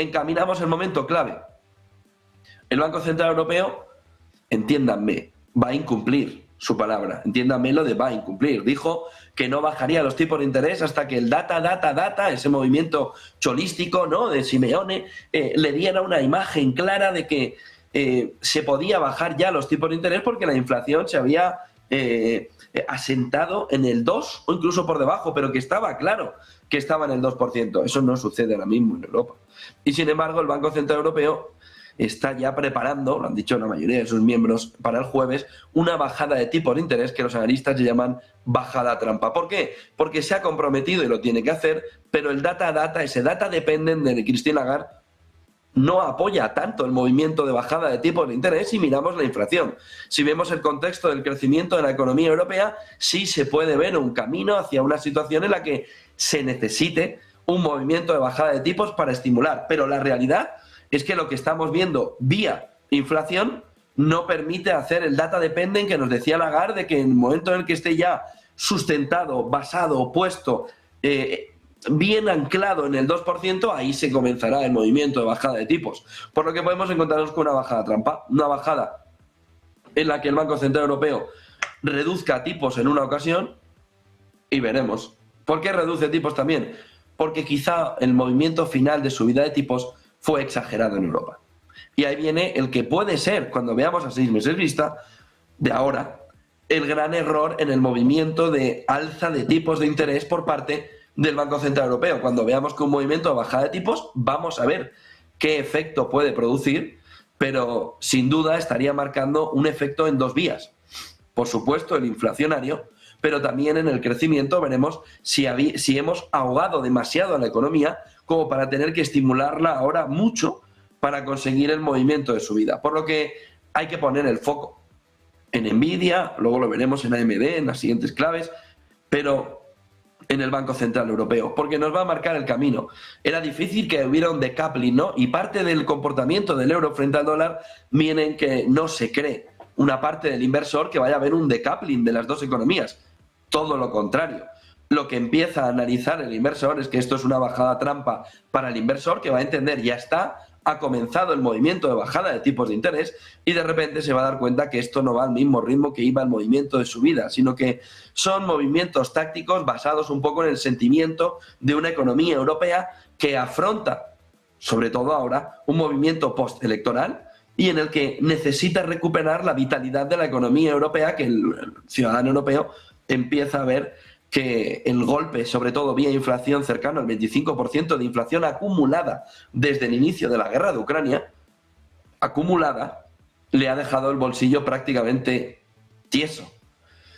encaminamos el momento clave. El Banco Central Europeo, entiéndanme, va a incumplir su palabra. Entiéndanme lo de va a incumplir. Dijo que no bajaría los tipos de interés hasta que el data, ese movimiento cholístico, ¿no?, de Simeone, le diera una imagen clara de que se podía bajar ya los tipos de interés porque la inflación se había asentado en el 2 o incluso por debajo, pero que estaba claro que estaba en el 2%. Eso no sucede ahora mismo en Europa. Y sin embargo, el Banco Central Europeo está ya preparando, lo han dicho la mayoría de sus miembros, para el jueves, una bajada de tipos de interés que los analistas le llaman bajada trampa. ¿Por qué? Porque se ha comprometido y lo tiene que hacer, pero el ese data dependen de Christine Lagarde, no apoya tanto el movimiento de bajada de tipos de interés si miramos la inflación. Si vemos el contexto del crecimiento de la economía europea, sí se puede ver un camino hacia una situación en la que se necesite un movimiento de bajada de tipos para estimular. Pero la realidad es que lo que estamos viendo vía inflación no permite hacer el data dependent que nos decía Lagarde, de que en el momento en el que esté ya sustentado, basado, puesto, bien anclado en el 2%, ahí se comenzará el movimiento de bajada de tipos. Por lo que podemos encontrarnos con una bajada trampa, una bajada en la que el Banco Central Europeo reduzca tipos en una ocasión y veremos. ¿Por qué reduce tipos también? Porque quizá el movimiento final de subida de tipos fue exagerado en Europa. Y ahí viene el que puede ser, cuando veamos a 6 meses vista, de ahora, el gran error en el movimiento de alza de tipos de interés por parte del Banco Central Europeo. Cuando veamos que un movimiento de bajada de tipos, vamos a ver qué efecto puede producir, pero sin duda estaría marcando un efecto en 2 vías. Por supuesto, el inflacionario, pero también en el crecimiento veremos si hemos ahogado demasiado a la economía como para tener que estimularla ahora mucho para conseguir el movimiento de subida. Por lo que hay que poner el foco en Nvidia, luego lo veremos en AMD, en las siguientes claves, pero en el Banco Central Europeo, porque nos va a marcar el camino. Era difícil que hubiera un decoupling, ¿no? Y parte del comportamiento del euro frente al dólar viene en que no se cree una parte del inversor que vaya a haber un decoupling de las dos economías. Todo lo contrario. Lo que empieza a analizar el inversor es que esto es una bajada trampa para el inversor, que va a entender, ya está, ha comenzado el movimiento de bajada de tipos de interés y de repente se va a dar cuenta que esto no va al mismo ritmo que iba el movimiento de subida, sino que son movimientos tácticos basados un poco en el sentimiento de una economía europea que afronta, sobre todo ahora, un movimiento postelectoral y en el que necesita recuperar la vitalidad de la economía europea, que el ciudadano europeo empieza a ver que el golpe, sobre todo vía inflación cercano al 25% de inflación acumulada desde el inicio de la guerra de Ucrania, acumulada, le ha dejado el bolsillo prácticamente tieso.